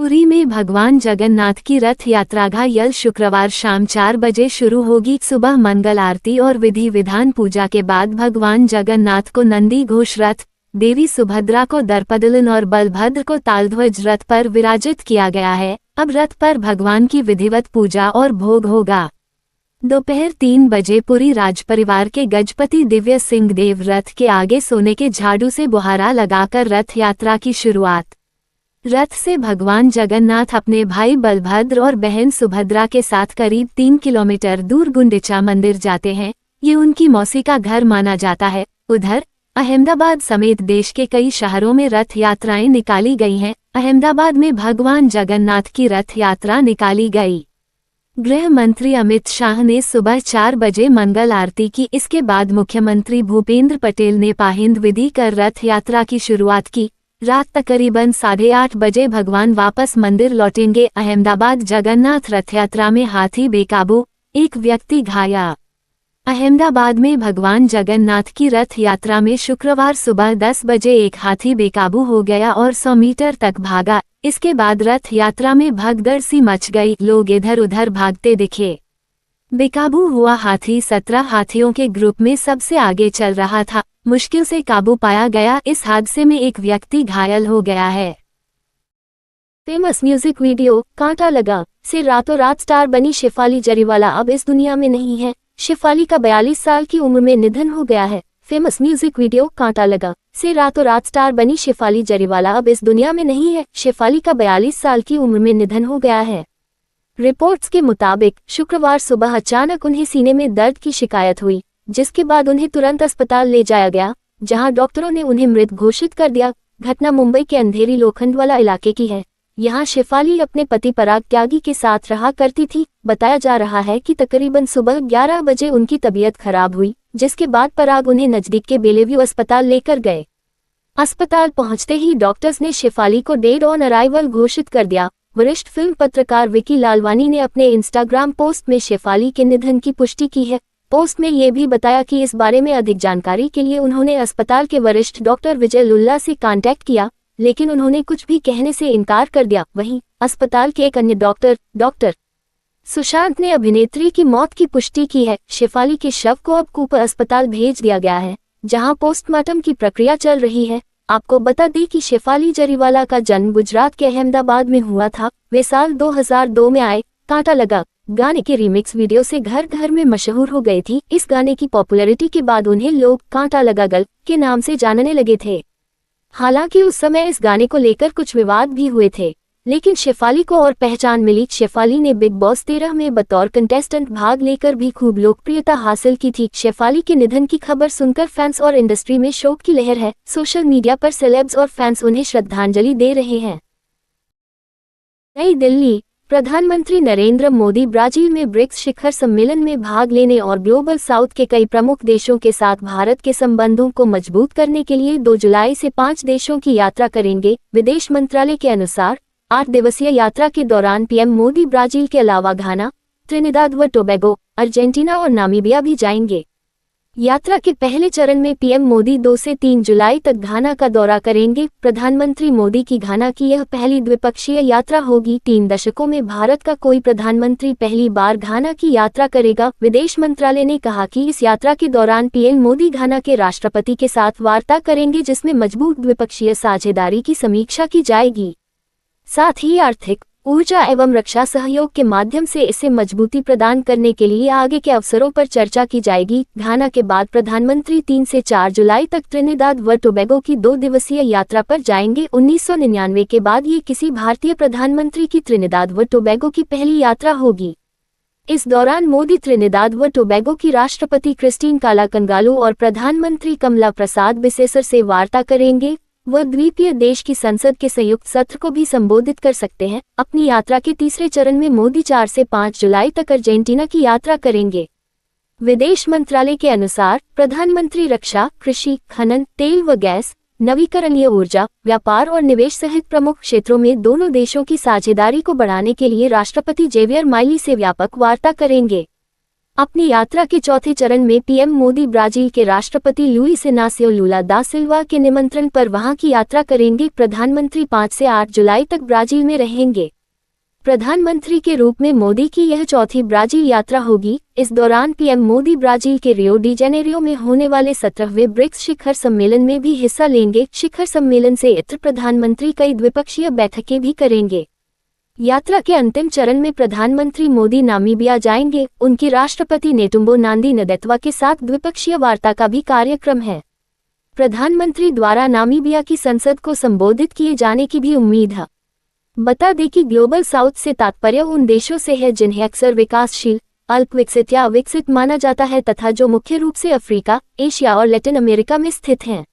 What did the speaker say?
पुरी में भगवान जगन्नाथ की रथ यात्रा घायल शुक्रवार शाम 4 बजे शुरू होगी। सुबह मंगल आरती और विधि विधान पूजा के बाद भगवान जगन्नाथ को नंदी घोष रथ, देवी सुभद्रा को दर्पदलन और बलभद्र को तालध्वज रथ पर विराजित किया गया है। अब रथ पर भगवान की विधिवत पूजा और भोग होगा। दोपहर 3 बजे पुरी राजपरिवार के गजपति दिव्य सिंह देव रथ के आगे सोने के झाड़ू से बुहारा लगाकर रथ यात्रा की शुरुआत। रथ से भगवान जगन्नाथ अपने भाई बलभद्र और बहन सुभद्रा के साथ करीब 3 किलोमीटर दूर गुंडिचा मंदिर जाते हैं। ये उनकी मौसी का घर माना जाता है। उधर अहमदाबाद समेत देश के कई शहरों में रथ यात्राएं निकाली गई हैं। अहमदाबाद में भगवान जगन्नाथ की रथ यात्रा निकाली गई। गृह मंत्री अमित शाह ने सुबह 4 बजे मंगल आरती की। इसके बाद मुख्यमंत्री भूपेंद्र पटेल ने पाहिंद विधि कर रथ यात्रा की शुरुआत की। रात तकरीबन 8:30 बजे भगवान वापस मंदिर लौटेंगे। अहमदाबाद जगन्नाथ रथ यात्रा में हाथी बेकाबू, एक व्यक्ति घायल। अहमदाबाद में भगवान जगन्नाथ की रथ यात्रा में शुक्रवार सुबह 10 बजे एक हाथी बेकाबू हो गया और 100 मीटर तक भागा। इसके बाद रथ यात्रा में भगदड़ सी मच गई। लोग इधर उधर भागते दिखे। बेकाबू हुआ हाथी 17 हाथियों के ग्रुप में सबसे आगे चल रहा था। मुश्किल से काबू पाया गया। इस हादसे में एक व्यक्ति घायल हो गया है। फेमस म्यूजिक वीडियो कांटा लगा से रातों रात स्टार बनी शेफाली जरीवाला अब इस दुनिया में नहीं है। शेफाली का 42 साल की उम्र में निधन हो गया है। फेमस म्यूजिक वीडियो कांटा लगा से रातों रात स्टार बनी शेफाली जरीवाला अब इस दुनिया में नहीं है। शेफाली का 42 साल की उम्र में निधन हो गया है। रिपोर्ट्स के मुताबिक शुक्रवार सुबह अचानक उन्हें सीने में दर्द की शिकायत हुई, जिसके बाद उन्हें तुरंत अस्पताल ले जाया गया, जहां डॉक्टरों ने उन्हें मृत घोषित कर दिया। घटना मुंबई के अंधेरी लोखंडवाला इलाके की है। यहां शेफाली अपने पति पराग त्यागी के साथ रहा करती थी। बताया जा रहा है कि तकरीबन सुबह 11 बजे उनकी तबीयत खराब हुई, जिसके बाद पराग उन्हें नजदीक के बेलेव्यू अस्पताल लेकर गए। अस्पताल पहुंचते ही डॉक्टर्स ने शेफाली को डेड ऑन अराइवल घोषित कर दिया। वरिष्ठ फिल्म पत्रकार विकी लालवानी ने अपने इंस्टाग्राम पोस्ट में शेफाली के निधन की पुष्टि की है। पोस्ट में ये भी बताया कि इस बारे में अधिक जानकारी के लिए उन्होंने अस्पताल के वरिष्ठ डॉक्टर विजय लुल्ला से कांटेक्ट किया, लेकिन उन्होंने कुछ भी कहने से इनकार कर दिया। वहीं अस्पताल के एक अन्य डॉक्टर सुशांत ने अभिनेत्री की मौत की पुष्टि की है। शेफाली के शव को अब कूपर अस्पताल भेज दिया गया है, जहां पोस्टमार्टम की प्रक्रिया चल रही है। आपको बता दें कि शेफाली जरीवाला का जन्म गुजरात के अहमदाबाद में हुआ था। वे साल 2002 में आए कांटा लगा गाने के रीमिक्स वीडियो से घर घर में मशहूर हो गई थी। इस गाने की पॉपुलैरिटी के बाद उन्हें लोग कांटा लगा गर्ल के नाम से जानने लगे थे। हालांकि उस समय इस गाने को लेकर कुछ विवाद भी हुए थे, लेकिन शेफाली को और पहचान मिली। शेफाली ने बिग बॉस 13 में बतौर कंटेस्टेंट भाग लेकर भी खूब लोकप्रियता हासिल की थी। शेफाली के निधन की खबर सुनकर फैंस और इंडस्ट्री में शोक की लहर है। सोशल मीडिया पर सेलेब्स और फैंस उन्हें श्रद्धांजलि दे रहे हैं। नई दिल्ली, प्रधानमंत्री नरेंद्र मोदी ब्राजील में ब्रिक्स शिखर सम्मेलन में भाग लेने और ग्लोबल साउथ के कई प्रमुख देशों के साथ भारत के संबंधों को मजबूत करने के लिए 2 जुलाई से 5 देशों की यात्रा करेंगे। विदेश मंत्रालय के अनुसार 8 दिवसीय यात्रा के दौरान पीएम मोदी ब्राजील के अलावा घाना, त्रिनिदाद व टोबैगो, अर्जेंटीना और नामीबिया भी जाएंगे। यात्रा के पहले चरण में पीएम मोदी 2 से 3 जुलाई तक घाना का दौरा करेंगे। प्रधानमंत्री मोदी की घाना की यह पहली द्विपक्षीय यात्रा होगी। 3 दशकों में भारत का कोई प्रधानमंत्री पहली बार घाना की यात्रा करेगा। विदेश मंत्रालय ने कहा कि इस यात्रा के दौरान पीएम मोदी घाना के राष्ट्रपति के साथ वार्ता करेंगे, जिसमें मजबूत द्विपक्षीय साझेदारी की समीक्षा की जाएगी। साथ ही आर्थिक, ऊर्जा एवं रक्षा सहयोग के माध्यम से इसे मजबूती प्रदान करने के लिए आगे के अवसरों पर चर्चा की जाएगी। घाना के बाद प्रधानमंत्री 3 से 4 जुलाई तक त्रिनिदाद व टोबैगो की 2 दिवसीय यात्रा पर जाएंगे। 1999 के बाद ये किसी भारतीय प्रधानमंत्री की त्रिनिदाद व टोबैगो की पहली यात्रा होगी। इस दौरान मोदी त्रिनिदाद व टोबैगो की राष्ट्रपति क्रिस्टीन कालाकंगालू और प्रधानमंत्री कमला प्रसाद बिसेसर से वार्ता करेंगे। वह द्वीपीय देश की संसद के संयुक्त सत्र को भी संबोधित कर सकते हैं। अपनी यात्रा के तीसरे चरण में मोदी 4 से 5 जुलाई तक अर्जेंटीना की यात्रा करेंगे। विदेश मंत्रालय के अनुसार प्रधानमंत्री रक्षा, कृषि, खनन, तेल व गैस, नवीकरणीय ऊर्जा, व्यापार और निवेश सहित प्रमुख क्षेत्रों में दोनों देशों की साझेदारी को बढ़ाने के लिए राष्ट्रपति जेवियर माइली से व्यापक वार्ता करेंगे। अपनी यात्रा के चौथे चरण में पीएम मोदी ब्राजील के राष्ट्रपति लुइस इनासियो लूला दा सिल्वा के निमंत्रण पर वहां की यात्रा करेंगे। प्रधानमंत्री 5 से 8 जुलाई तक ब्राजील में रहेंगे। प्रधानमंत्री के रूप में मोदी की यह चौथी ब्राजील यात्रा होगी। इस दौरान पीएम मोदी ब्राजील के रियो डी जेनेरियो में होने वाले 17वें ब्रिक्स शिखर सम्मेलन में भी हिस्सा लेंगे। शिखर सम्मेलन से इतर प्रधानमंत्री कई द्विपक्षीय बैठकें भी करेंगे। यात्रा के अंतिम चरण में प्रधानमंत्री मोदी नामीबिया जाएंगे। उनकी राष्ट्रपति नेटुम्बो नांदी नदैत्वा के साथ द्विपक्षीय वार्ता का भी कार्यक्रम है। प्रधानमंत्री द्वारा नामीबिया की संसद को संबोधित किए जाने की भी उम्मीद है। बता दें कि ग्लोबल साउथ से तात्पर्य उन देशों से है जिन्हें अक्सर विकासशील, अल्पविकसित या अविकसित माना जाता है तथा जो मुख्य रूप से अफ्रीका, एशिया और लैटिन अमेरिका में स्थित हैं।